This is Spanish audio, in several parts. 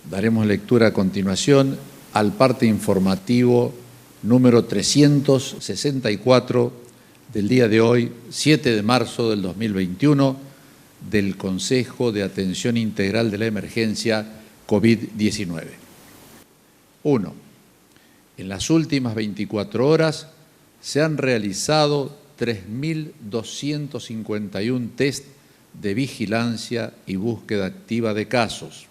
Daremos lectura a continuación al parte informativo número 364 del día de hoy, 7 de marzo del 2021, del Consejo de Atención Integral de la Emergencia COVID-19. 1. En las últimas 24 horas se han realizado 3.251 test de vigilancia y búsqueda activa de casos,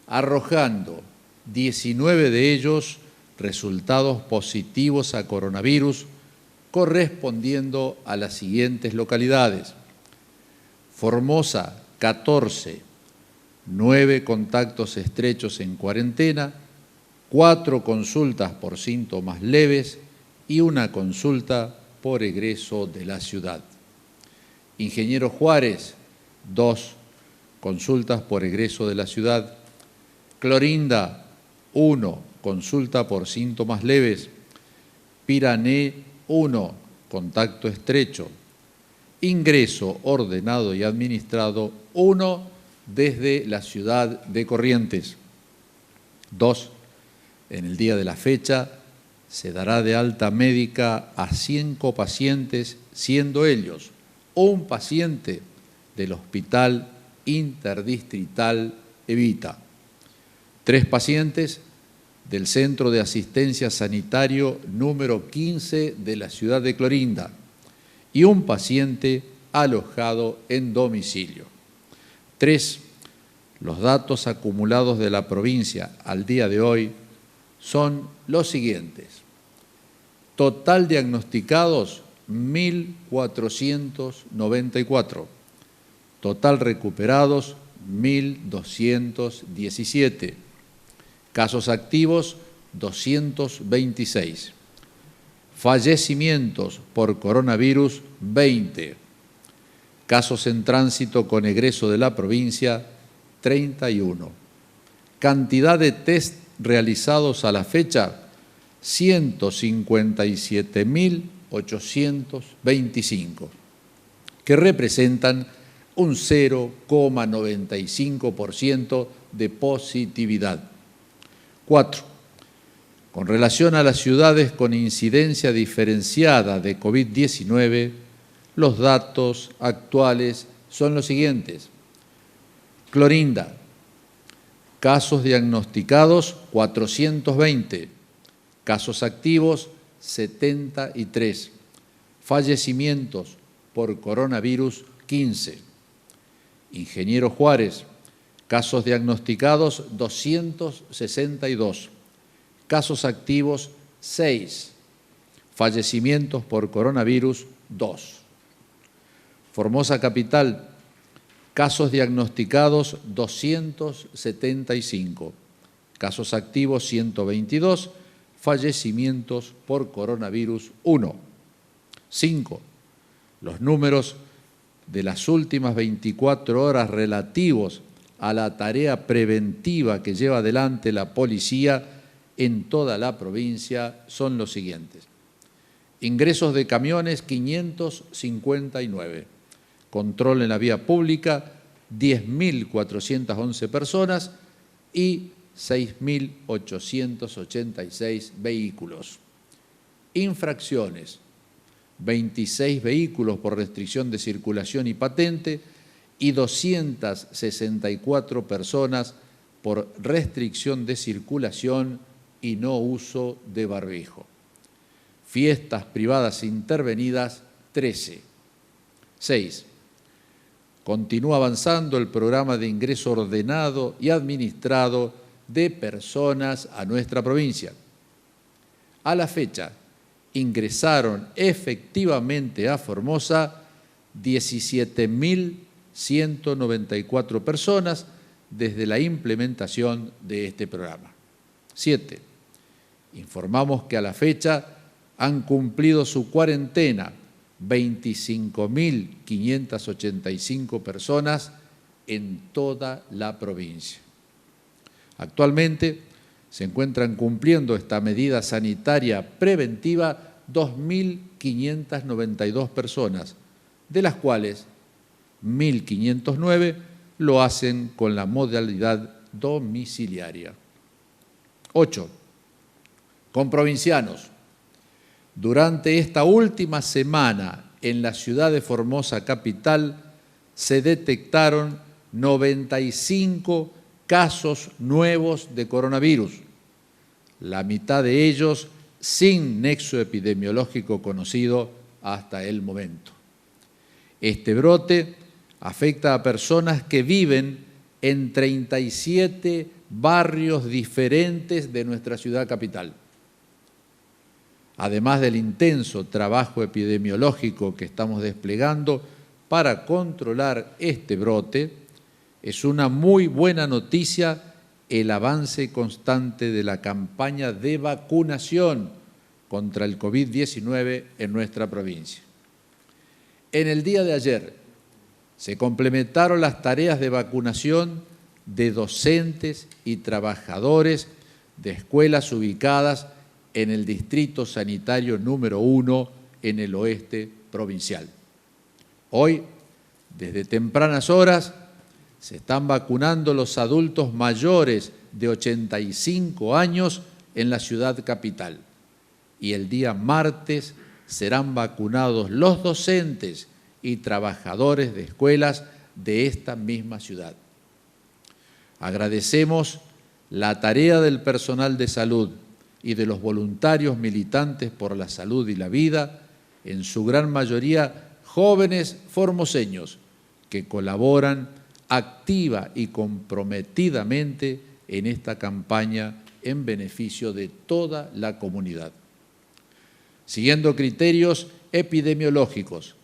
arrojando 19 de ellos resultados positivos a coronavirus, correspondiendo a las siguientes localidades: Formosa, 14, 9 contactos estrechos en cuarentena, 4 consultas por síntomas leves y 1 consulta por egreso de la ciudad. Ingeniero Juárez, 2 consultas por egreso de la ciudad. Clorinda, 1 consulta por síntomas leves. Pirané, 1 contacto estrecho. Ingreso ordenado y administrado, 1 desde la ciudad de Corrientes. 2. En el día de la fecha se dará de alta médica a 5 pacientes, siendo ellos un paciente del Hospital Interdistrital Evita, 3 pacientes del Centro de Asistencia Sanitario número 15 de la ciudad de Clorinda y un paciente alojado en domicilio. 3. Los datos acumulados de la provincia al día de hoy son los siguientes. Total diagnosticados, 1.494. Total recuperados, 1.217. Casos activos, 226. Fallecimientos por coronavirus, 20. Casos en tránsito con egreso de la provincia, 31. Cantidad de test realizados a la fecha, 157.825, que representan un 0,95% de positividad. 4. Con relación a las ciudades con incidencia diferenciada de COVID-19, los datos actuales son los siguientes. Clorinda, casos diagnosticados 420, casos activos 73, fallecimientos por coronavirus 15. Ingeniero Juárez, casos diagnosticados 262, casos activos 6, fallecimientos por coronavirus 2. Formosa Capital, casos diagnosticados 275, casos activos 122, fallecimientos por coronavirus 1. 5. Los números de las últimas 24 horas relativos a la tarea preventiva que lleva adelante la policía en toda la provincia son los siguientes. Ingresos de camiones, 559. Control en la vía pública, 10.411 personas y 6.886 vehículos. Infracciones, 26 vehículos por restricción de circulación y patente y 264 personas por restricción de circulación y no uso de barbijo. Fiestas privadas intervenidas, 13. 6. Continúa avanzando el programa de ingreso ordenado y administrado de personas a nuestra provincia. A la fecha, ingresaron efectivamente a Formosa 17.194 personas desde la implementación de este programa. 7. Informamos que a la fecha han cumplido su cuarentena 25.585 personas en toda la provincia. Actualmente se encuentran cumpliendo esta medida sanitaria preventiva 2.592 personas, de las cuales 1.509 lo hacen con la modalidad domiciliaria. 8. Con provincianos. Durante esta última semana en la ciudad de Formosa capital se detectaron 95 casos nuevos de coronavirus, la mitad de ellos sin nexo epidemiológico conocido hasta el momento. Este brote afecta a personas que viven en 37 barrios diferentes de nuestra ciudad capital. Además del intenso trabajo epidemiológico que estamos desplegando para controlar este brote, es una muy buena noticia el avance constante de la campaña de vacunación contra el COVID-19 en nuestra provincia. En el día de ayer se complementaron las tareas de vacunación de docentes y trabajadores de escuelas ubicadas en el Distrito Sanitario número 1 en el oeste provincial. Hoy, desde tempranas horas, se están vacunando los adultos mayores de 85 años en la ciudad capital y el día martes serán vacunados los docentes y trabajadores de escuelas de esta misma ciudad. Agradecemos la tarea del personal de salud y de los voluntarios militantes por la salud y la vida, en su gran mayoría jóvenes formoseños que colaboran activa y comprometidamente en esta campaña en beneficio de toda la comunidad. Siguiendo criterios epidemiológicos,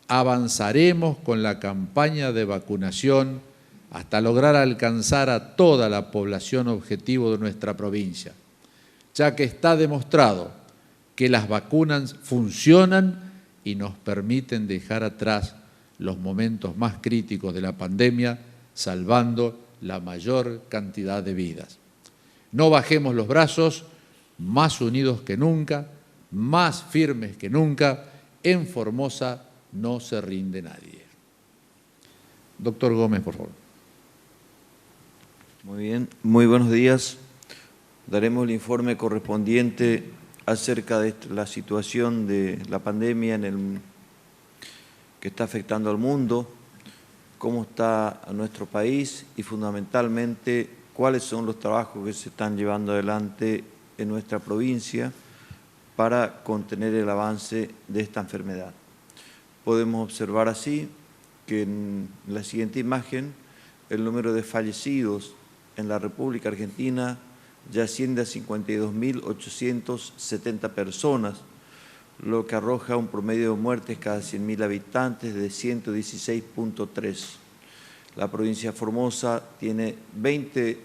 avanzaremos con la campaña de vacunación hasta lograr alcanzar a toda la población objetivo de nuestra provincia, ya que está demostrado que las vacunas funcionan y nos permiten dejar atrás los momentos más críticos de la pandemia, salvando la mayor cantidad de vidas. No bajemos los brazos, más unidos que nunca, más firmes que nunca. En Formosa no se rinde nadie. Doctor Gómez, por favor. Muy bien, muy buenos días. Daremos el informe correspondiente acerca de la situación de la pandemia que está afectando al mundo, cómo está a nuestro país y fundamentalmente cuáles son los trabajos que se están llevando adelante en nuestra provincia para contener el avance de esta enfermedad. Podemos observar así que en la siguiente imagen el número de fallecidos en la República Argentina ya asciende a 52.870 personas, lo que arroja un promedio de muertes cada 100.000 habitantes de 116.3. La provincia de Formosa tiene 20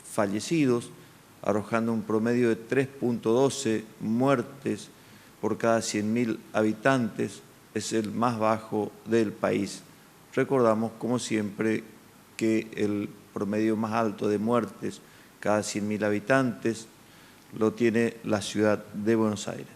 fallecidos, arrojando un promedio de 3.12 muertes por cada 100.000 habitantes, es el más bajo del país. Recordamos, como siempre, que el promedio más alto de muertes cada 100.000 habitantes lo tiene la ciudad de Buenos Aires.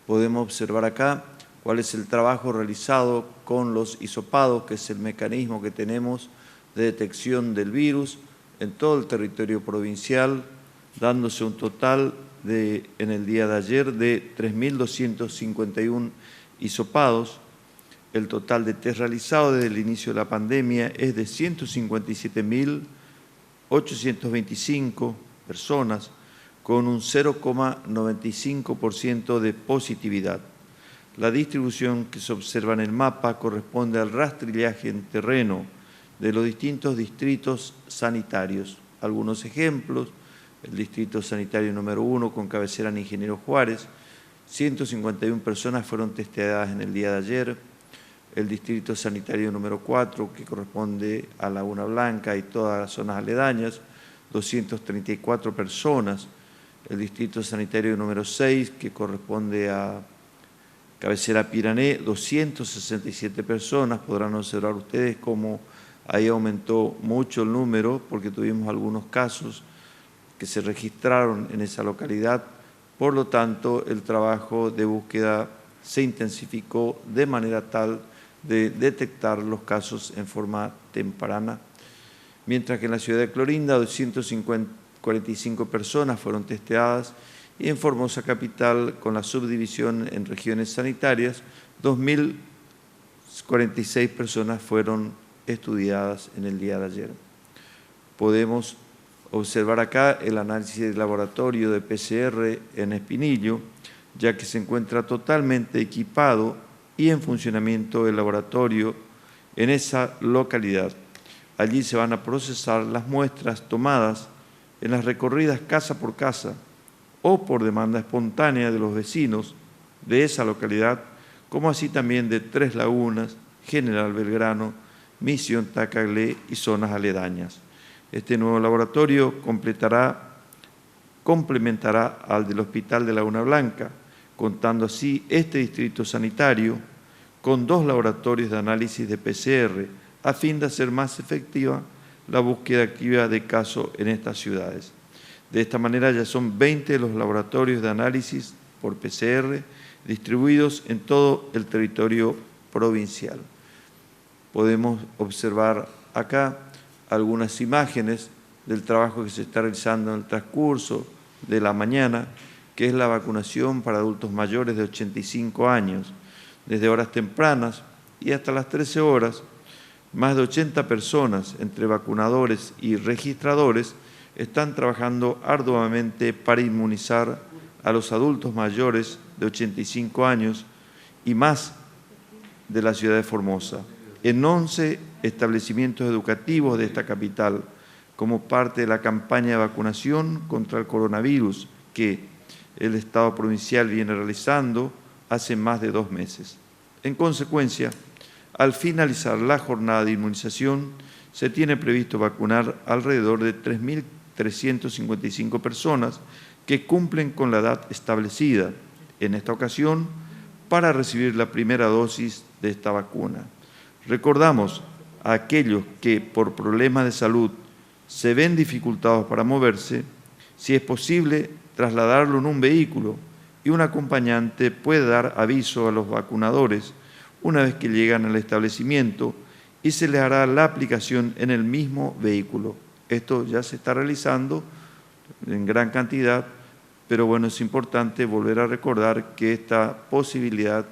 Podemos observar acá cuál es el trabajo realizado con los hisopados, que es el mecanismo que tenemos de detección del virus en todo el territorio provincial, dándose un total en el día de ayer de 3.251 hisopados. El total de test realizado desde el inicio de la pandemia es de 157.825 personas, con un 0,95% de positividad. La distribución que se observa en el mapa corresponde al rastrillaje en terreno de los distintos distritos sanitarios. Algunos ejemplos: el distrito sanitario número 1 con cabecera en Ingeniero Juárez, 151 personas fueron testeadas en el día de ayer. El distrito sanitario número 4, que corresponde a Laguna Blanca y todas las zonas aledañas, 234 personas. El distrito sanitario número 6, que corresponde a cabecera Pirané, 267 personas. Podrán observar ustedes cómo ahí aumentó mucho el número, porque tuvimos algunos casos que se registraron en esa localidad. Por lo tanto, el trabajo de búsqueda se intensificó de manera tal de detectar los casos en forma temprana, mientras que en la ciudad de Clorinda 245 personas fueron testeadas y en Formosa Capital, con la subdivisión en regiones sanitarias, 2.046 personas fueron estudiadas en el día de ayer. Podemos observar acá el análisis de laboratorio de PCR en Espinillo, ya que se encuentra totalmente equipado y en funcionamiento el laboratorio en esa localidad. Allí se van a procesar las muestras tomadas en las recorridas casa por casa o por demanda espontánea de los vecinos de esa localidad, como así también de Tres Lagunas, General Belgrano, Misión Tacaglé y zonas aledañas. Este nuevo laboratorio complementará al del Hospital de Laguna Blanca, contando así este distrito sanitario con 2 laboratorios de análisis de PCR, a fin de hacer más efectiva la búsqueda activa de casos en estas ciudades. De esta manera ya son 20 los laboratorios de análisis por PCR distribuidos en todo el territorio provincial. Podemos observar acá algunas imágenes del trabajo que se está realizando en el transcurso de la mañana, que es la vacunación para adultos mayores de 85 años. Desde horas tempranas y hasta las 13 horas, más de 80 personas, entre vacunadores y registradores, están trabajando arduamente para inmunizar a los adultos mayores de 85 años y más de la ciudad de Formosa, en 11 establecimientos educativos de esta capital, como parte de la campaña de vacunación contra el coronavirus que el Estado provincial viene realizando hace más de 2 meses. En consecuencia, al finalizar la jornada de inmunización, se tiene previsto vacunar alrededor de 3.355 personas que cumplen con la edad establecida en esta ocasión para recibir la primera dosis de esta vacuna. Recordamos a aquellos que por problemas de salud se ven dificultados para moverse, si es posible, trasladarlo en un vehículo y un acompañante puede dar aviso a los vacunadores una vez que llegan al establecimiento y se les hará la aplicación en el mismo vehículo. Esto ya se está realizando en gran cantidad, pero bueno, es importante volver a recordar que esta posibilidad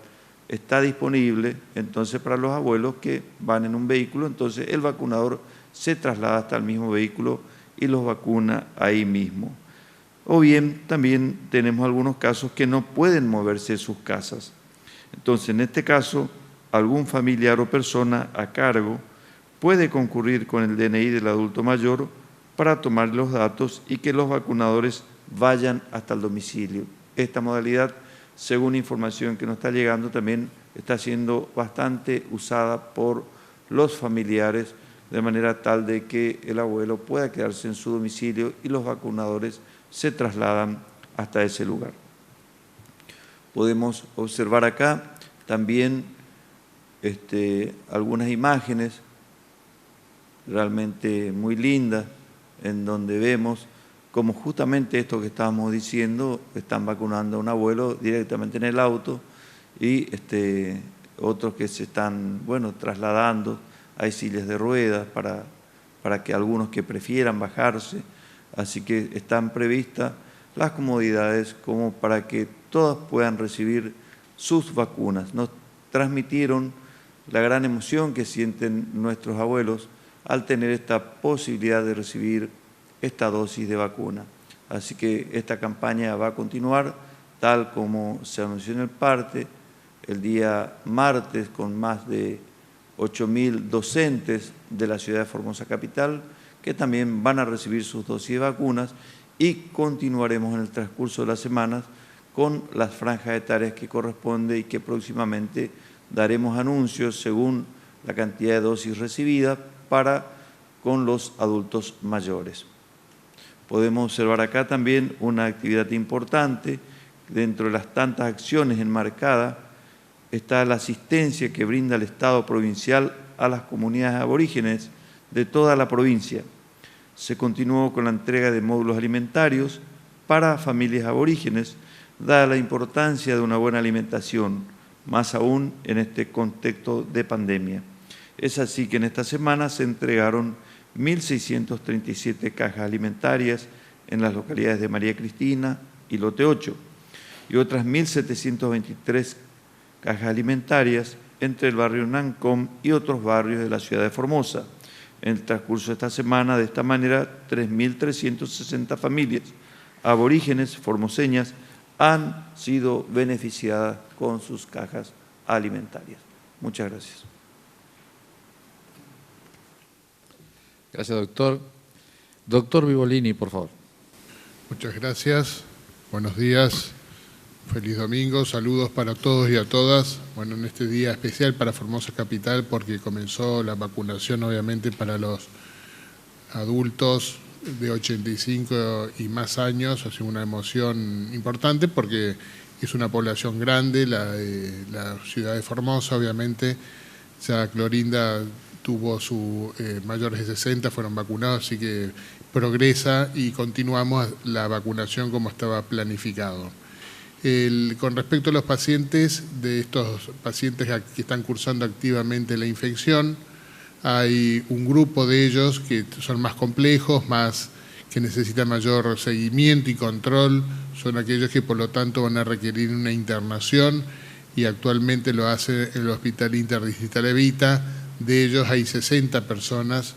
está disponible entonces para los abuelos que van en un vehículo, entonces el vacunador se traslada hasta el mismo vehículo y los vacuna ahí mismo. O bien también tenemos algunos casos que no pueden moverse de sus casas. Entonces, en este caso, algún familiar o persona a cargo puede concurrir con el DNI del adulto mayor para tomar los datos y que los vacunadores vayan hasta el domicilio. Esta modalidad, según información que nos está llegando, también está siendo bastante usada por los familiares, de manera tal de que el abuelo pueda quedarse en su domicilio y los vacunadores se trasladan hasta ese lugar. Podemos observar acá también algunas imágenes realmente muy lindas, en donde vemos como justamente esto que estábamos diciendo, están vacunando a un abuelo directamente en el auto y otros que se están, trasladando. Hay sillas de ruedas para que algunos que prefieran bajarse, así que están previstas las comodidades como para que todas puedan recibir sus vacunas. Nos transmitieron la gran emoción que sienten nuestros abuelos al tener esta posibilidad de recibir esta dosis de vacuna. Así que esta campaña va a continuar tal como se anunció en el parte, el día martes, con más de 8.000 docentes de la ciudad de Formosa Capital, que también van a recibir sus dosis de vacunas, y continuaremos en el transcurso de las semanas con las franjas etarias que corresponde y que próximamente daremos anuncios según la cantidad de dosis recibidas con los adultos mayores. Podemos observar acá también una actividad importante. Dentro de las tantas acciones enmarcadas está la asistencia que brinda el Estado provincial a las comunidades aborígenes de toda la provincia. Se continuó con la entrega de módulos alimentarios para familias aborígenes, dada la importancia de una buena alimentación más aún en este contexto de pandemia. Es así que en esta semana se entregaron 1.637 cajas alimentarias en las localidades de María Cristina y Lote 8 y otras 1.723 cajas alimentarias entre el barrio Nancom y otros barrios de la ciudad de Formosa. En el transcurso de esta semana, de esta manera, 3.360 familias aborígenes formoseñas han sido beneficiadas con sus cajas alimentarias. Muchas gracias. Gracias, doctor. Doctor Vivolini, por favor. Muchas gracias. Buenos días. Feliz domingo. Saludos para todos y a todas. Bueno, en este día especial para Formosa Capital porque comenzó la vacunación, obviamente, para los adultos de 85 y más años. Ha sido una emoción importante porque es una población grande, la ciudad de Formosa, obviamente. Ya Clorinda tuvo sus mayores de 60, fueron vacunados, así que progresa y continuamos la vacunación como estaba planificado. Con respecto a los pacientes, de estos pacientes que están cursando activamente la infección, hay un grupo de ellos que son más complejos, que necesitan mayor seguimiento y control, son aquellos que por lo tanto van a requerir una internación y actualmente lo hace el Hospital Interdistrital Evita. De ellos hay 60 personas,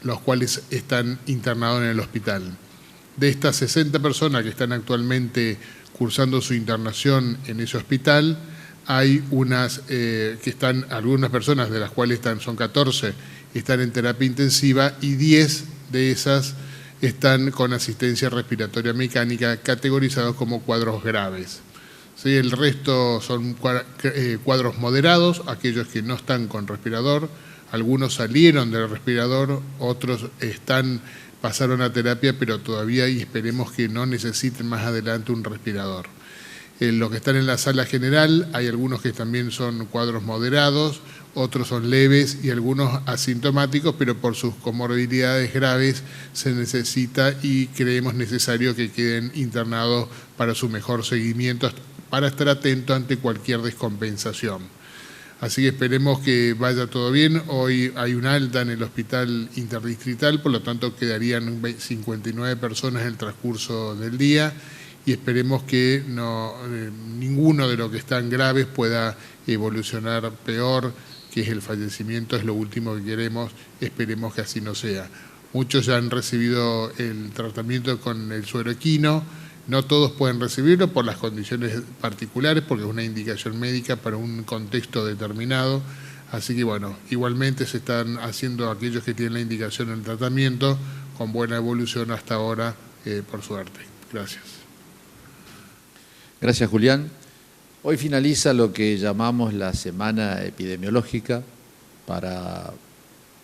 los cuales están internados en el hospital. De estas 60 personas que están actualmente cursando su internación en ese hospital, hay algunas personas de las cuales son 14, están en terapia intensiva y 10 de esas están con asistencia respiratoria mecánica, categorizados como cuadros graves. ¿Sí? El resto son cuadros moderados, aquellos que no están con respirador, algunos salieron del respirador, otros pasaron a terapia, pero todavía y esperemos que no necesiten más adelante un respirador. Los que están en la sala general, hay algunos que también son cuadros moderados, otros son leves y algunos asintomáticos, pero por sus comorbilidades graves se necesita y creemos necesario que queden internados para su mejor seguimiento, para estar atento ante cualquier descompensación. Así que esperemos que vaya todo bien. Hoy hay un alta en el Hospital Interdistrital, por lo tanto quedarían 59 personas en el transcurso del día y esperemos que ninguno de los que están graves pueda evolucionar peor, que es el fallecimiento, es lo último que queremos, esperemos que así no sea. Muchos ya han recibido el tratamiento con el suero equino, no todos pueden recibirlo por las condiciones particulares, porque es una indicación médica para un contexto determinado. Así que bueno, igualmente se están haciendo aquellos que tienen la indicación en el tratamiento con buena evolución hasta ahora, por suerte. Gracias. Gracias, Julián. Hoy finaliza lo que llamamos la semana epidemiológica. Para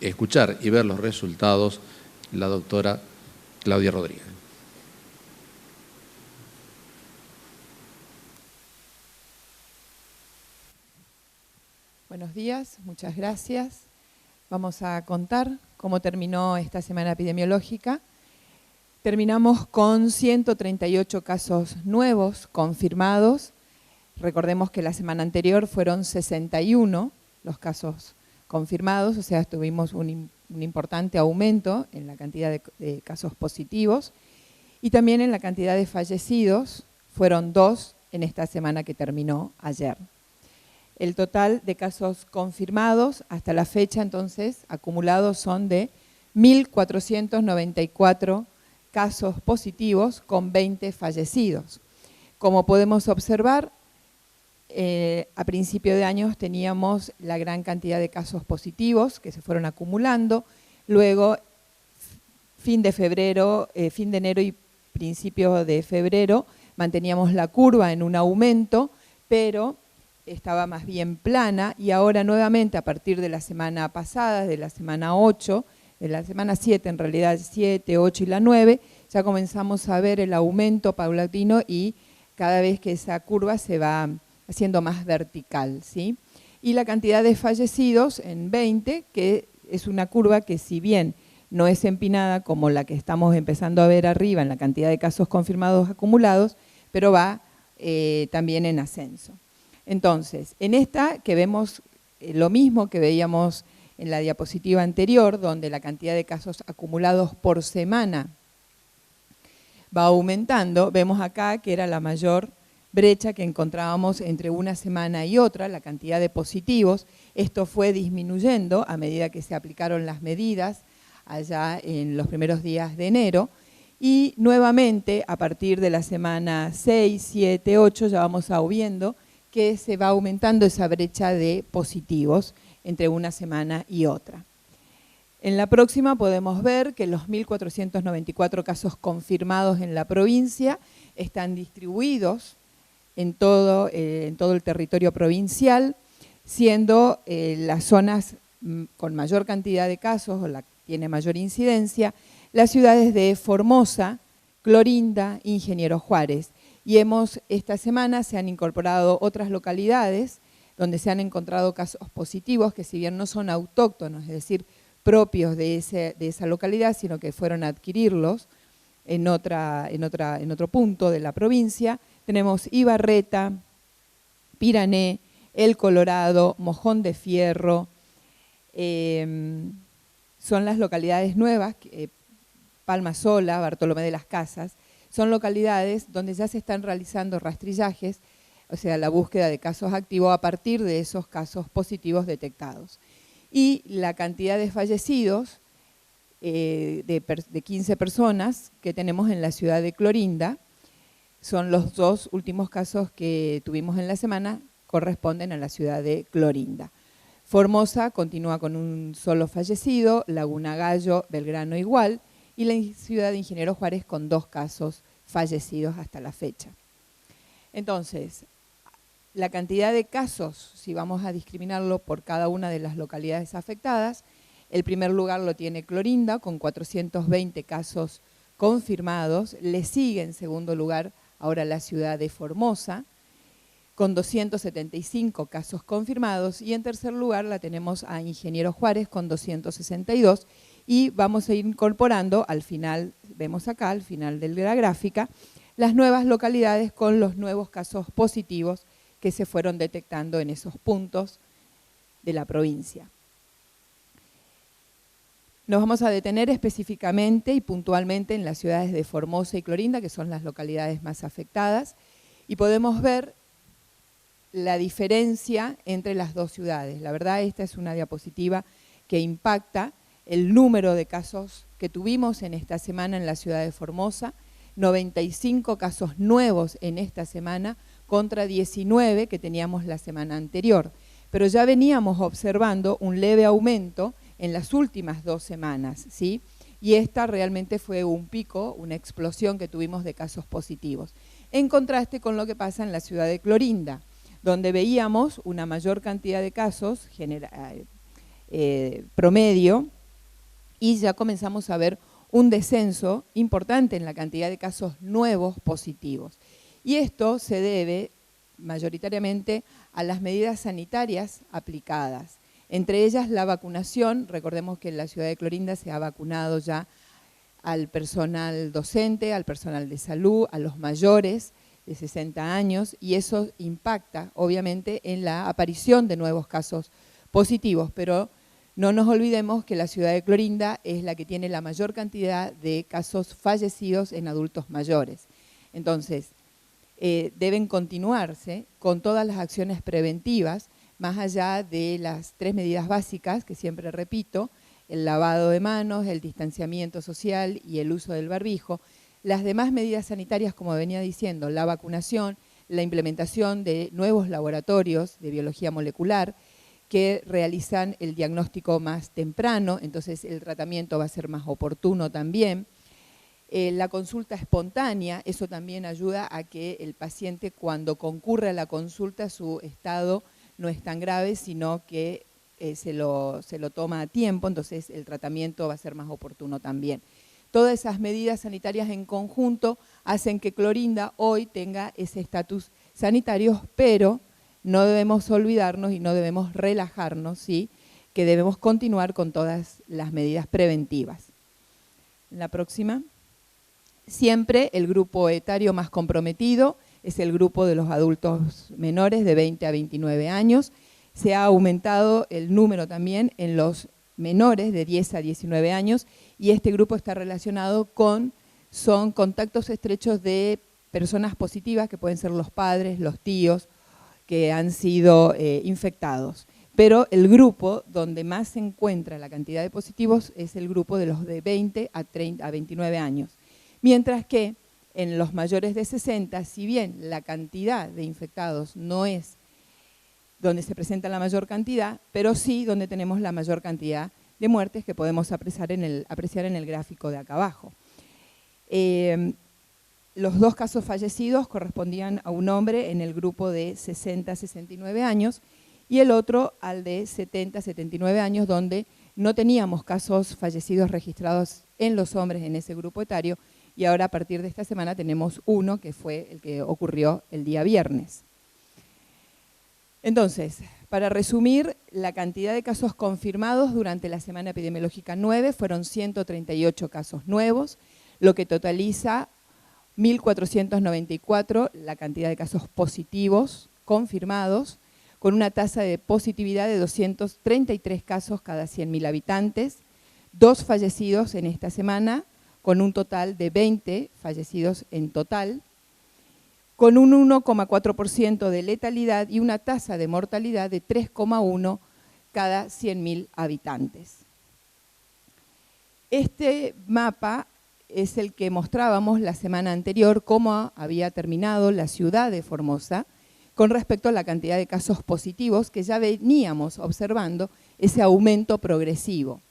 escuchar y ver los resultados, la doctora Claudia Rodríguez. Buenos días, muchas gracias. Vamos a contar cómo terminó esta semana epidemiológica. Terminamos con 138 casos nuevos confirmados. Recordemos que la semana anterior fueron 61 los casos confirmados, o sea, tuvimos un importante aumento en la cantidad de casos positivos y también en la cantidad de fallecidos, fueron 2 en esta semana que terminó ayer. El total de casos confirmados hasta la fecha, entonces, acumulados son de 1.494 casos positivos con 20 fallecidos. Como podemos observar, a principio de años teníamos la gran cantidad de casos positivos que se fueron acumulando, luego fin de enero y principio de febrero manteníamos la curva en un aumento, pero estaba más bien plana y ahora nuevamente a partir de la semana pasada, de la semana 8, de la semana 7 en realidad, 7, 8 y la 9, ya comenzamos a ver el aumento paulatino y cada vez que esa curva se va haciendo más vertical, ¿sí? Y la cantidad de fallecidos en 20, que es una curva que si bien no es empinada como la que estamos empezando a ver arriba en la cantidad de casos confirmados acumulados, pero va también en ascenso. Entonces, en esta que vemos lo mismo que veíamos en la diapositiva anterior, donde la cantidad de casos acumulados por semana va aumentando, vemos acá que era la mayor brecha que encontrábamos entre una semana y otra, la cantidad de positivos. Esto fue disminuyendo a medida que se aplicaron las medidas allá en los primeros días de enero, y nuevamente a partir de la semana 6, 7, 8 ya vamos viendo que se va aumentando esa brecha de positivos entre una semana y otra. En la próxima podemos ver que los 1.494 casos confirmados en la provincia están distribuidos en todo el territorio provincial, siendo las zonas con mayor cantidad de casos o la que tiene mayor incidencia, las ciudades de Formosa, Clorinda, Ingeniero Juárez. Y esta semana se han incorporado otras localidades donde se han encontrado casos positivos que si bien no son autóctonos, es decir, propios de esa localidad, sino que fueron a adquirirlos en otro punto de la provincia. Tenemos Ibarreta, Pirané, El Colorado, Mojón de Fierro, son las localidades nuevas, Palma Sola, Bartolomé de las Casas, son localidades donde ya se están realizando rastrillajes, o sea, la búsqueda de casos activos a partir de esos casos positivos detectados. Y la cantidad de fallecidos, de 15 personas que tenemos en la ciudad de Clorinda, son los 2 últimos casos que tuvimos en la semana, corresponden a la ciudad de Clorinda. Formosa continúa con un solo fallecido, Laguna Gallo, Belgrano igual, y la ciudad de Ingeniero Juárez con 2 casos fallecidos hasta la fecha. Entonces, la cantidad de casos, si vamos a discriminarlo por cada una de las localidades afectadas, el primer lugar lo tiene Clorinda con 420 casos confirmados, le sigue en segundo lugar ahora la ciudad de Formosa, con 275 casos confirmados, y en tercer lugar la tenemos a Ingeniero Juárez con 262, y vamos a ir incorporando al final, vemos acá al final de la gráfica, las nuevas localidades con los nuevos casos positivos que se fueron detectando en esos puntos de la provincia. Nos vamos a detener específicamente y puntualmente en las ciudades de Formosa y Clorinda, que son las localidades más afectadas, y podemos ver la diferencia entre las 2 ciudades. La verdad, esta es una diapositiva que impacta el número de casos que tuvimos en esta semana en la ciudad de Formosa, 95 casos nuevos en esta semana contra 19 que teníamos la semana anterior. Pero ya veníamos observando un leve aumento en las últimas 2 semanas, ¿sí? Y esta realmente fue un pico, una explosión que tuvimos de casos positivos. En contraste con lo que pasa en la ciudad de Clorinda, donde veíamos una mayor cantidad de casos promedio, y ya comenzamos a ver un descenso importante en la cantidad de casos nuevos positivos. Y esto se debe mayoritariamente a las medidas sanitarias aplicadas, entre ellas la vacunación. Recordemos que en la ciudad de Clorinda se ha vacunado ya al personal docente, al personal de salud, a los mayores de 60 años, y eso impacta obviamente en la aparición de nuevos casos positivos, pero no nos olvidemos que la ciudad de Clorinda es la que tiene la mayor cantidad de casos fallecidos en adultos mayores. Entonces, deben continuarse con todas las acciones preventivas, más allá de las 3 medidas básicas que siempre repito, el lavado de manos, el distanciamiento social y el uso del barbijo. Las demás medidas sanitarias, como venía diciendo, la vacunación, la implementación de nuevos laboratorios de biología molecular que realizan el diagnóstico más temprano, entonces el tratamiento va a ser más oportuno también. La consulta espontánea, eso también ayuda a que el paciente cuando concurre a la consulta su estado no es tan grave, sino que se lo toma a tiempo, entonces el tratamiento va a ser más oportuno también. Todas esas medidas sanitarias en conjunto hacen que Clorinda hoy tenga ese estatus sanitario, pero no debemos olvidarnos y no debemos relajarnos, ¿sí? Que debemos continuar con todas las medidas preventivas. La próxima. Siempre el grupo etario más comprometido es el grupo de los adultos menores de 20 a 29 años. Se ha aumentado el número también en los menores de 10 a 19 años y este grupo está relacionado son contactos estrechos de personas positivas, que pueden ser los padres, los tíos, que han sido infectados. Pero el grupo donde más se encuentra la cantidad de positivos es el grupo de los de 20 a 29 años. Mientras que en los mayores de 60, si bien la cantidad de infectados no es donde se presenta la mayor cantidad, pero sí donde tenemos la mayor cantidad de muertes que podemos apreciar en el gráfico de acá abajo. Los dos casos fallecidos correspondían a un hombre en el grupo de 60 a 69 años y el otro al de 70 a 79 años, donde no teníamos casos fallecidos registrados en los hombres en ese grupo etario, y ahora a partir de esta semana tenemos uno que fue el que ocurrió el día viernes. Entonces, para resumir, la cantidad de casos confirmados durante la semana epidemiológica 9 fueron 138 casos nuevos, lo que totaliza 1.494 la cantidad de casos positivos confirmados, con una tasa de positividad de 233 casos cada 100.000 habitantes, 2 fallecidos en esta semana, con un total de 20 fallecidos en total, con un 1,4% de letalidad y una tasa de mortalidad de 3,1 cada 100.000 habitantes. Este mapa es el que mostrábamos la semana anterior, cómo había terminado la ciudad de Formosa con respecto a la cantidad de casos positivos, que ya veníamos observando ese aumento progresivo.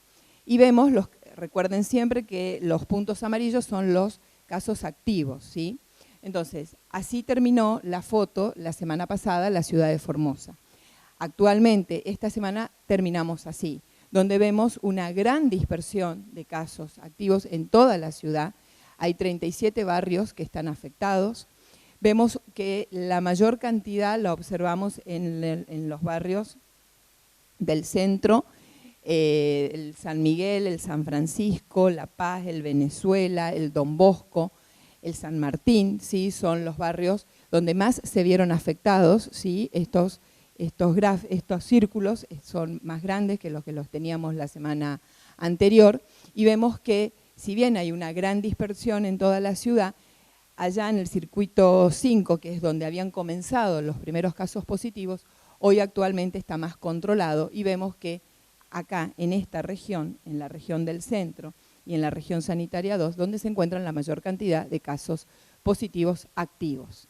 Y vemos, recuerden siempre que los puntos amarillos son los casos activos, ¿sí? Entonces, así terminó la foto la semana pasada, la ciudad de Formosa. Actualmente, esta semana terminamos así, donde vemos una gran dispersión de casos activos en toda la ciudad. Hay 37 barrios que están afectados. Vemos que la mayor cantidad la observamos en los barrios del centro, el San Miguel, el San Francisco, La Paz, el Venezuela, el Don Bosco, el San Martín, ¿sí? Son los barrios donde más se vieron afectados, ¿sí? Estos círculos son más grandes que los teníamos la semana anterior, y vemos que si bien hay una gran dispersión en toda la ciudad, allá en el circuito 5, que es donde habían comenzado los primeros casos positivos, hoy actualmente está más controlado y vemos que acá en esta región, en la región del centro y en la región sanitaria 2, donde se encuentran la mayor cantidad de casos positivos activos.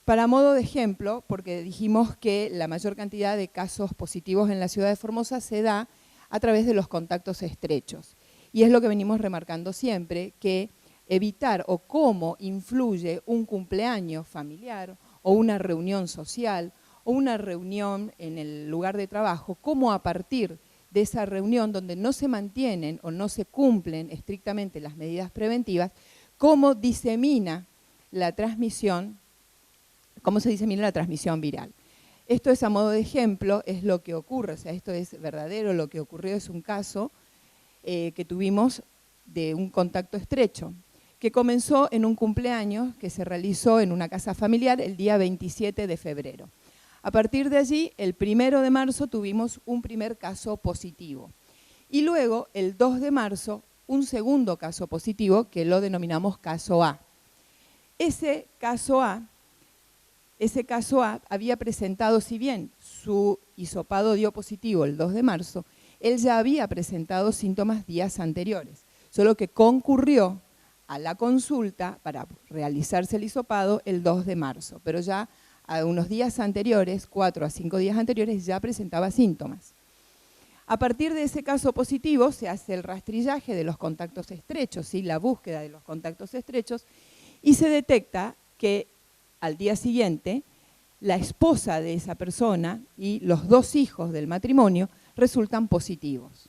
Para modo de ejemplo, porque dijimos que la mayor cantidad de casos positivos en la ciudad de Formosa se da a través de los contactos estrechos. Y es lo que venimos remarcando siempre, que evitar o cómo influye un cumpleaños familiar o una reunión social o una reunión en el lugar de trabajo, cómo a partir de esa reunión donde no se mantienen o no se cumplen estrictamente las medidas preventivas, cómo disemina la transmisión, cómo se disemina la transmisión viral. Esto es a modo de ejemplo, es lo que ocurre, o sea, esto es verdadero, lo que ocurrió es un caso que tuvimos de un contacto estrecho, que comenzó en un cumpleaños que se realizó en una casa familiar el día 27 de febrero. A partir de allí, el 1 de marzo tuvimos un primer caso positivo y luego, el 2 de marzo, un segundo caso positivo que lo denominamos caso A. Ese caso A había presentado, si bien su hisopado dio positivo el 2 de marzo, él ya había presentado síntomas días anteriores, solo que concurrió a la consulta para realizarse el hisopado el 2 de marzo, pero ya a unos días anteriores, 4 a 5 días anteriores, ya presentaba síntomas. A partir de ese caso positivo se hace el rastrillaje de los contactos estrechos, ¿sí? La búsqueda de los contactos estrechos, y se detecta que al día siguiente la esposa de esa persona y los 2 hijos del matrimonio resultan positivos.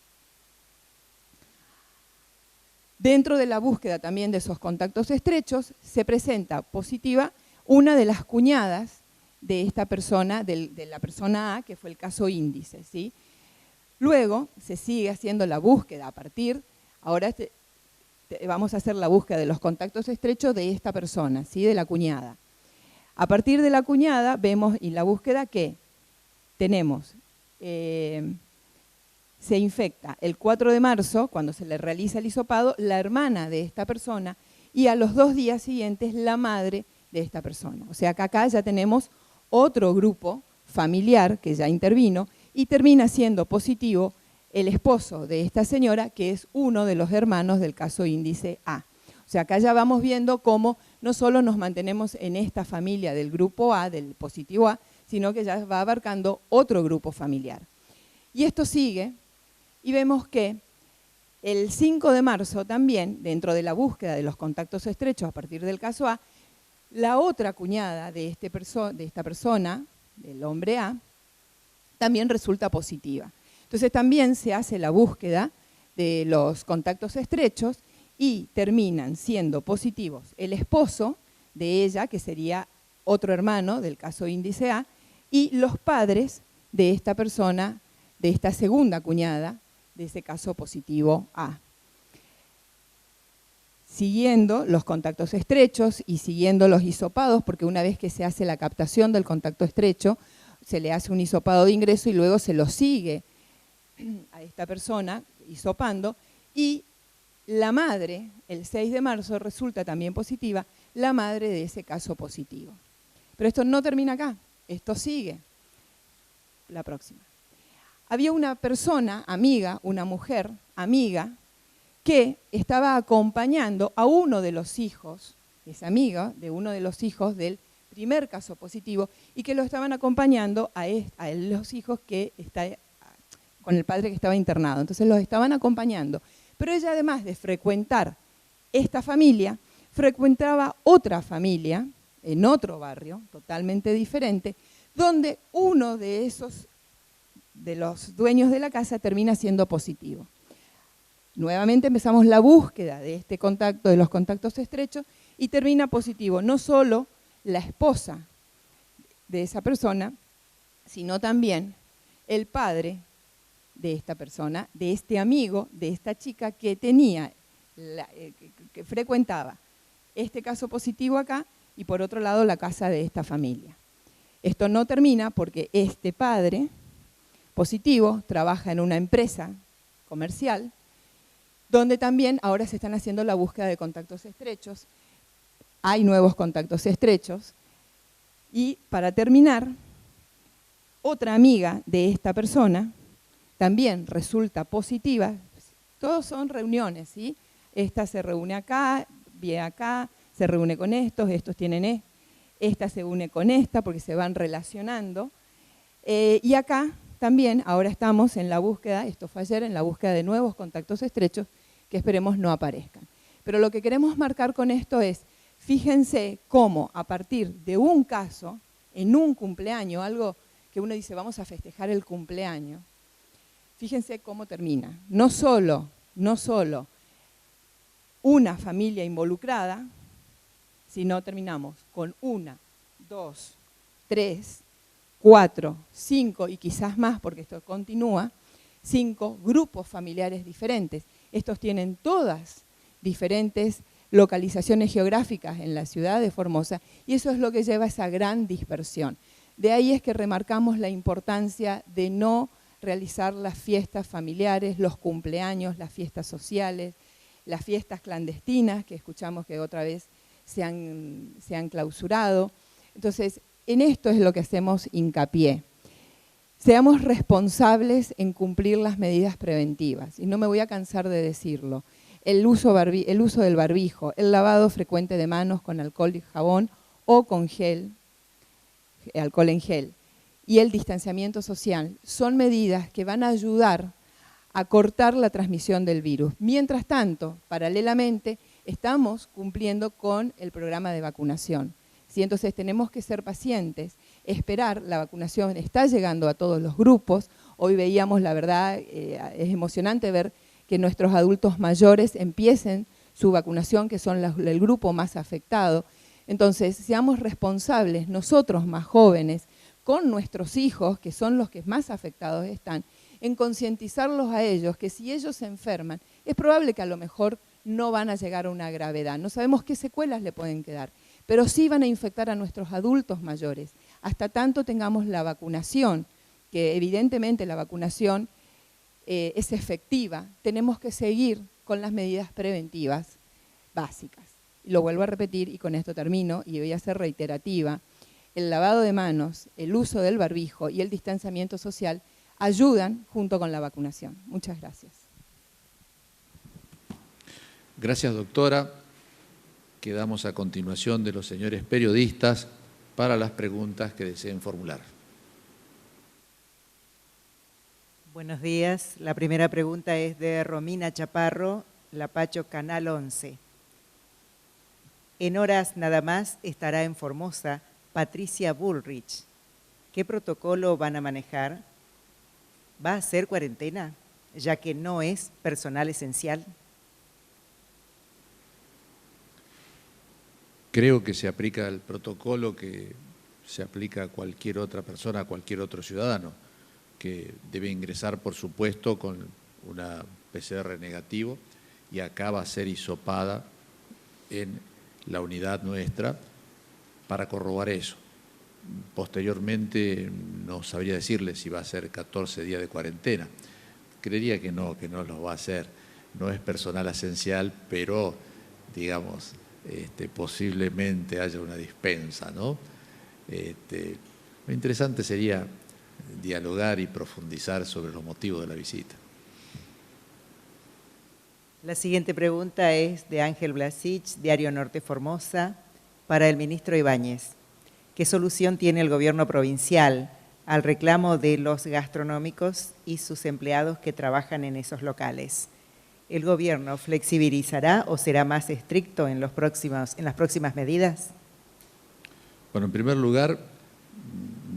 Dentro de la búsqueda también de esos contactos estrechos se presenta positiva una de las cuñadas de esta persona, de la persona A, que fue el caso índice, ¿sí? Luego se sigue haciendo la búsqueda a partir, ahora vamos a hacer la búsqueda de los contactos estrechos de esta persona, ¿sí? De la cuñada. A partir de la cuñada vemos en la búsqueda que tenemos, se infecta el 4 de marzo, cuando se le realiza el hisopado, la hermana de esta persona y a los 2 días siguientes la madre de esta persona. O sea que acá ya tenemos otro grupo familiar que ya intervino y termina siendo positivo el esposo de esta señora, que es uno de los hermanos del caso índice A. O sea, acá ya vamos viendo cómo no solo nos mantenemos en esta familia del grupo A, del positivo A, sino que ya va abarcando otro grupo familiar. Y esto sigue, y vemos que el 5 de marzo también, dentro de la búsqueda de los contactos estrechos a partir del caso A, la otra cuñada de esta persona, del hombre A, también resulta positiva. Entonces también se hace la búsqueda de los contactos estrechos y terminan siendo positivos el esposo de ella, que sería otro hermano del caso índice A, y los padres de esta persona, de esta segunda cuñada, de ese caso positivo A. Siguiendo los contactos estrechos y siguiendo los hisopados, porque una vez que se hace la captación del contacto estrecho, se le hace un hisopado de ingreso y luego se lo sigue a esta persona hisopando, y la madre, el 6 de marzo, resulta también positiva, la madre de ese caso positivo. Pero esto no termina acá, esto sigue. La próxima. Había una persona, amiga, una mujer, amiga, que estaba acompañando a uno de los hijos, es amiga de uno de los hijos del primer caso positivo, y que lo estaban acompañando a los hijos que está con el padre que estaba internado. Entonces los estaban acompañando. Pero ella, además de frecuentar esta familia, frecuentaba otra familia en otro barrio, totalmente diferente, donde uno de los dueños de la casa termina siendo positivo. Nuevamente empezamos la búsqueda de este contacto, de los contactos estrechos, y termina positivo no solo la esposa de esa persona, sino también el padre de esta persona, de este amigo, de esta chica que tenía, que frecuentaba este caso positivo acá, y por otro lado la casa de esta familia. Esto no termina porque este padre positivo trabaja en una empresa comercial, donde también ahora se están haciendo la búsqueda de contactos estrechos, hay nuevos contactos estrechos, y para terminar, otra amiga de esta persona también resulta positiva. Todos son reuniones, ¿sí? Esta se reúne acá, viene acá, se reúne con estos tienen esta se une con esta porque se van relacionando. Y acá también ahora estamos en la búsqueda, esto fue ayer, en la búsqueda de nuevos contactos estrechos que esperemos no aparezcan. Pero lo que queremos marcar con esto es, fíjense cómo a partir de un caso, en un cumpleaños, algo que uno dice vamos a festejar el cumpleaños, fíjense cómo termina. No solo una familia involucrada, sino terminamos con 1, 2, 3, 4, 5 y quizás más, porque esto continúa, 5 grupos familiares diferentes. Estos tienen todas diferentes localizaciones geográficas en la ciudad de Formosa y eso es lo que lleva a esa gran dispersión. De ahí es que remarcamos la importancia de no realizar las fiestas familiares, los cumpleaños, las fiestas sociales, las fiestas clandestinas, que escuchamos que otra vez se han clausurado. Entonces, en esto es lo que hacemos hincapié. Seamos responsables en cumplir las medidas preventivas, y no me voy a cansar de decirlo. El uso del barbijo, el lavado frecuente de manos con alcohol y jabón o con alcohol en gel, y el distanciamiento social son medidas que van a ayudar a cortar la transmisión del virus. Mientras tanto, paralelamente, estamos cumpliendo con el programa de vacunación. ¿Sí? Entonces tenemos que ser pacientes, esperar, la vacunación está llegando a todos los grupos. Hoy veíamos, la verdad, es emocionante ver que nuestros adultos mayores empiecen su vacunación, que son el grupo más afectado. Entonces, seamos responsables, nosotros más jóvenes, con nuestros hijos, que son los que más afectados están, en concientizarlos a ellos, que si ellos se enferman, es probable que a lo mejor no van a llegar a una gravedad. No sabemos qué secuelas le pueden quedar, pero sí van a infectar a nuestros adultos mayores. Hasta tanto tengamos la vacunación, que evidentemente la vacunación es efectiva, tenemos que seguir con las medidas preventivas básicas. Lo vuelvo a repetir y con esto termino y voy a ser reiterativa. El lavado de manos, el uso del barbijo y el distanciamiento social ayudan junto con la vacunación. Muchas gracias. Gracias, doctora. Quedamos a continuación de los señores periodistas para las preguntas que deseen formular. Buenos días. La primera pregunta es de Romina Chaparro, Lapacho, Canal 11. En horas nada más estará en Formosa Patricia Bullrich. ¿Qué protocolo van a manejar? ¿Va a ser cuarentena, ya que no es personal esencial? Creo que se aplica el protocolo que se aplica a cualquier otra persona, a cualquier otro ciudadano, que debe ingresar, por supuesto, con una PCR negativo y acá va a ser hisopada en la unidad nuestra para corroborar eso. Posteriormente no sabría decirle si va a ser 14 días de cuarentena. Creería que no lo va a hacer. No es personal esencial, pero, digamos, posiblemente haya una dispensa, ¿no? Lo interesante sería dialogar y profundizar sobre los motivos de la visita. La siguiente pregunta es de Ángel Blasich, Diario Norte Formosa, para el ministro Ibáñez. ¿Qué solución tiene el gobierno provincial al reclamo de los gastronómicos y sus empleados que trabajan en esos locales? ¿El gobierno flexibilizará o será más estricto en las próximas medidas? Bueno, en primer lugar,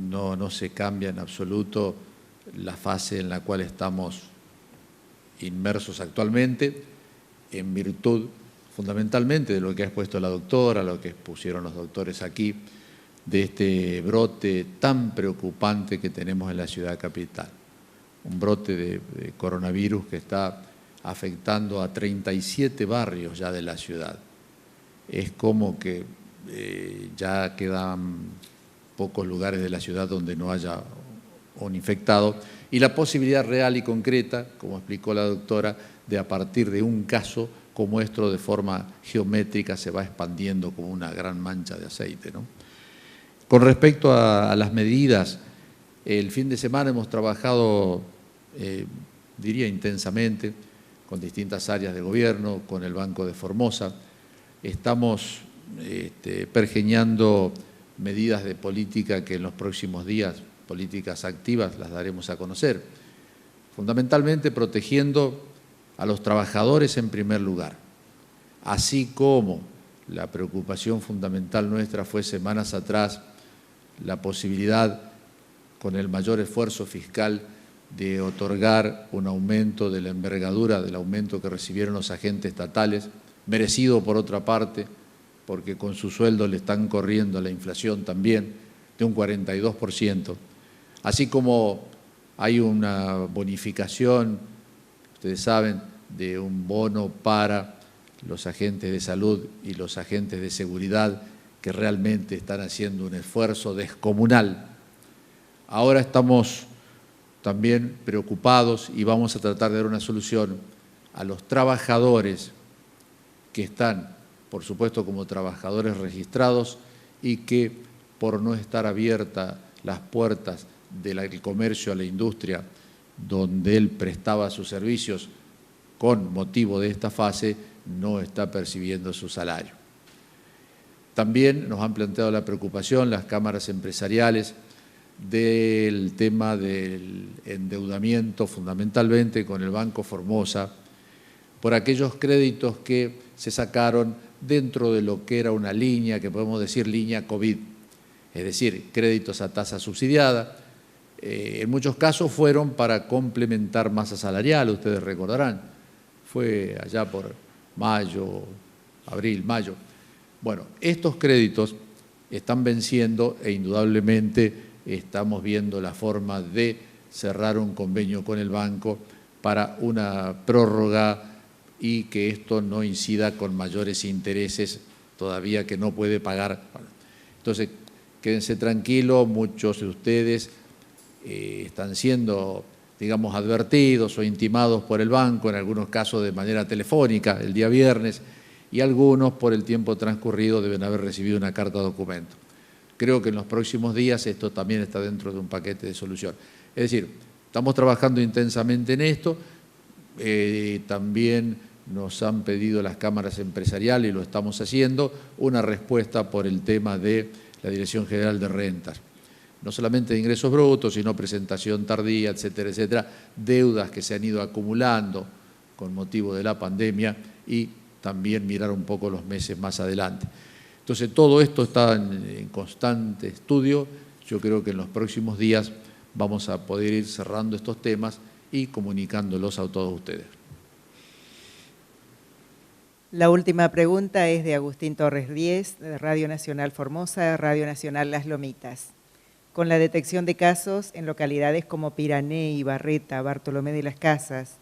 no se cambia en absoluto la fase en la cual estamos inmersos actualmente, en virtud fundamentalmente de lo que ha expuesto la doctora, lo que expusieron los doctores aquí, de este brote tan preocupante que tenemos en la ciudad capital. Un brote de coronavirus que está afectando a 37 barrios ya de la ciudad. Es como que ya quedan pocos lugares de la ciudad donde no haya un infectado y la posibilidad real y concreta, como explicó la doctora, de a partir de un caso como esto de forma geométrica se va expandiendo como una gran mancha de aceite, ¿no? Con respecto a las medidas, el fin de semana hemos trabajado, diría intensamente, con distintas áreas de gobierno, con el Banco de Formosa. Estamos pergeñando medidas de política que en los próximos días, políticas activas, las daremos a conocer. Fundamentalmente protegiendo a los trabajadores en primer lugar, así como la preocupación fundamental nuestra fue semanas atrás la posibilidad, con el mayor esfuerzo fiscal, de otorgar un aumento de la envergadura del aumento que recibieron los agentes estatales, merecido por otra parte, porque con su sueldo le están corriendo la inflación también de un 42%, así como hay una bonificación, ustedes saben, de un bono para los agentes de salud y los agentes de seguridad que realmente están haciendo un esfuerzo descomunal. Ahora estamos también preocupados y vamos a tratar de dar una solución a los trabajadores que están, por supuesto, como trabajadores registrados y que por no estar abiertas las puertas del comercio a la industria donde él prestaba sus servicios con motivo de esta fase, no está percibiendo su salario. También nos han planteado la preocupación las cámaras empresariales del tema del endeudamiento, fundamentalmente con el Banco Formosa, por aquellos créditos que se sacaron dentro de lo que era una línea, que podemos decir línea COVID, es decir, créditos a tasa subsidiada. En muchos casos fueron para complementar masa salarial, ustedes recordarán, fue allá por mayo, abril, mayo. Bueno, estos créditos están venciendo e indudablemente estamos viendo la forma de cerrar un convenio con el banco para una prórroga y que esto no incida con mayores intereses todavía que no puede pagar. Entonces, quédense tranquilos, muchos de ustedes están siendo, digamos, advertidos o intimados por el banco, en algunos casos de manera telefónica, el día viernes, y algunos por el tiempo transcurrido deben haber recibido una carta documento. Creo que en los próximos días esto también está dentro de un paquete de solución. Es decir, estamos trabajando intensamente en esto, también nos han pedido las cámaras empresariales, y lo estamos haciendo, una respuesta por el tema de la Dirección General de Rentas. No solamente de ingresos brutos, sino presentación tardía, etcétera, etcétera, deudas que se han ido acumulando con motivo de la pandemia y también mirar un poco los meses más adelante. Entonces, todo esto está en constante estudio. Yo creo que en los próximos días vamos a poder ir cerrando estos temas y comunicándolos a todos ustedes. La última pregunta es de Agustín Torres Díez, de Radio Nacional Formosa, Radio Nacional Las Lomitas. Con la detección de casos en localidades como Pirané, Ibarreta, Bartolomé de las Casas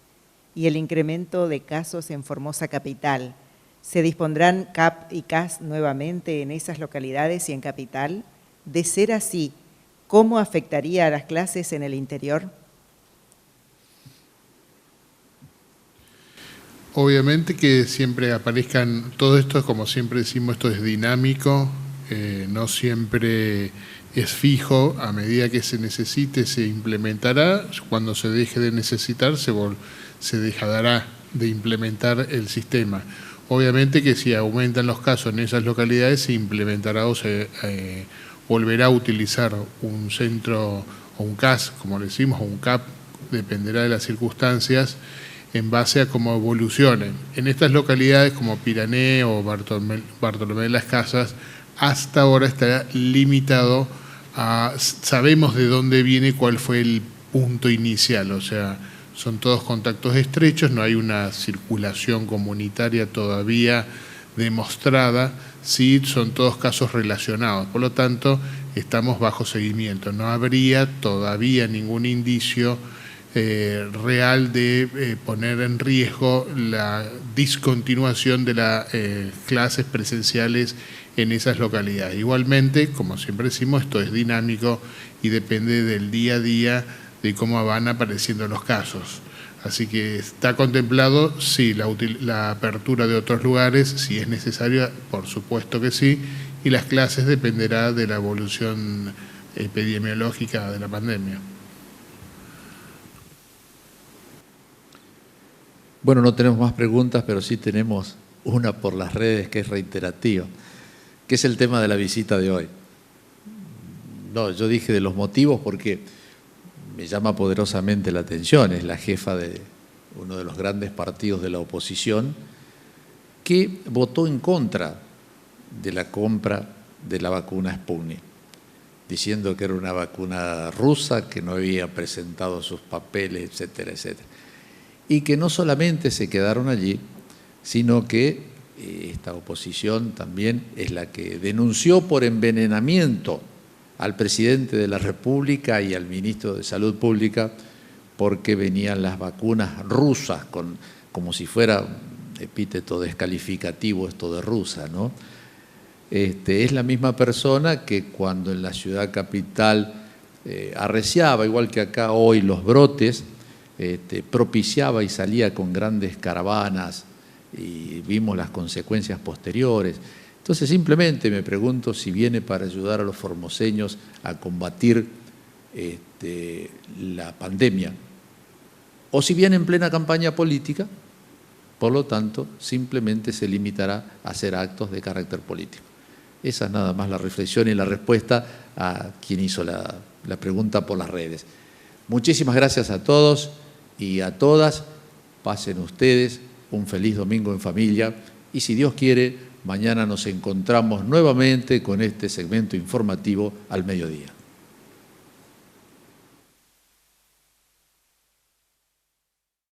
y el incremento de casos en Formosa Capital, ¿se dispondrán CAP y CAS nuevamente en esas localidades y en Capital? De ser así, ¿cómo afectaría a las clases en el interior? Obviamente que siempre aparezcan, todo esto, como siempre decimos, esto es dinámico, no siempre es fijo, a medida que se necesite se implementará, cuando se deje de necesitar se dejará de implementar el sistema. Obviamente que si aumentan los casos en esas localidades se implementará o se volverá a utilizar un centro o un CAS, como le decimos, o un CAP, dependerá de las circunstancias, en base a cómo evolucionen. En estas localidades como Pirané o Bartolomé de las Casas, hasta ahora está limitado a, sabemos de dónde viene, cuál fue el punto inicial, o sea, son todos contactos estrechos, no hay una circulación comunitaria todavía demostrada, sí son todos casos relacionados, por lo tanto estamos bajo seguimiento, no habría todavía ningún indicio real de poner en riesgo la discontinuación de las clases presenciales en esas localidades. Igualmente, como siempre decimos, esto es dinámico y depende del día a día de cómo van apareciendo los casos. Así que está contemplado, sí, la apertura de otros lugares, si es necesario, por supuesto que sí, y las clases dependerá de la evolución epidemiológica de la pandemia. Bueno, no tenemos más preguntas, pero sí tenemos una por las redes que es reiterativa, que es el tema de la visita de hoy. No, yo dije de los motivos porque me llama poderosamente la atención, es la jefa de uno de los grandes partidos de la oposición que votó en contra de la compra de la vacuna Sputnik, diciendo que era una vacuna rusa, que no había presentado sus papeles, etcétera, etcétera. Y que no solamente se quedaron allí, sino que esta oposición también es la que denunció por envenenamiento al presidente de la República y al ministro de Salud Pública porque venían las vacunas rusas, como si fuera un epíteto descalificativo esto de rusa, ¿no? Es la misma persona que cuando en la ciudad capital arreciaba, igual que acá hoy, los brotes, propiciaba y salía con grandes caravanas y vimos las consecuencias posteriores. Entonces simplemente me pregunto si viene para ayudar a los formoseños a combatir la pandemia o si viene en plena campaña política, por lo tanto simplemente se limitará a hacer actos de carácter político. Esa es nada más la reflexión y la respuesta a quien hizo la pregunta por las redes. Muchísimas gracias a todos y a todas. Pasen ustedes un feliz domingo en familia y si Dios quiere, mañana nos encontramos nuevamente con este segmento informativo al mediodía.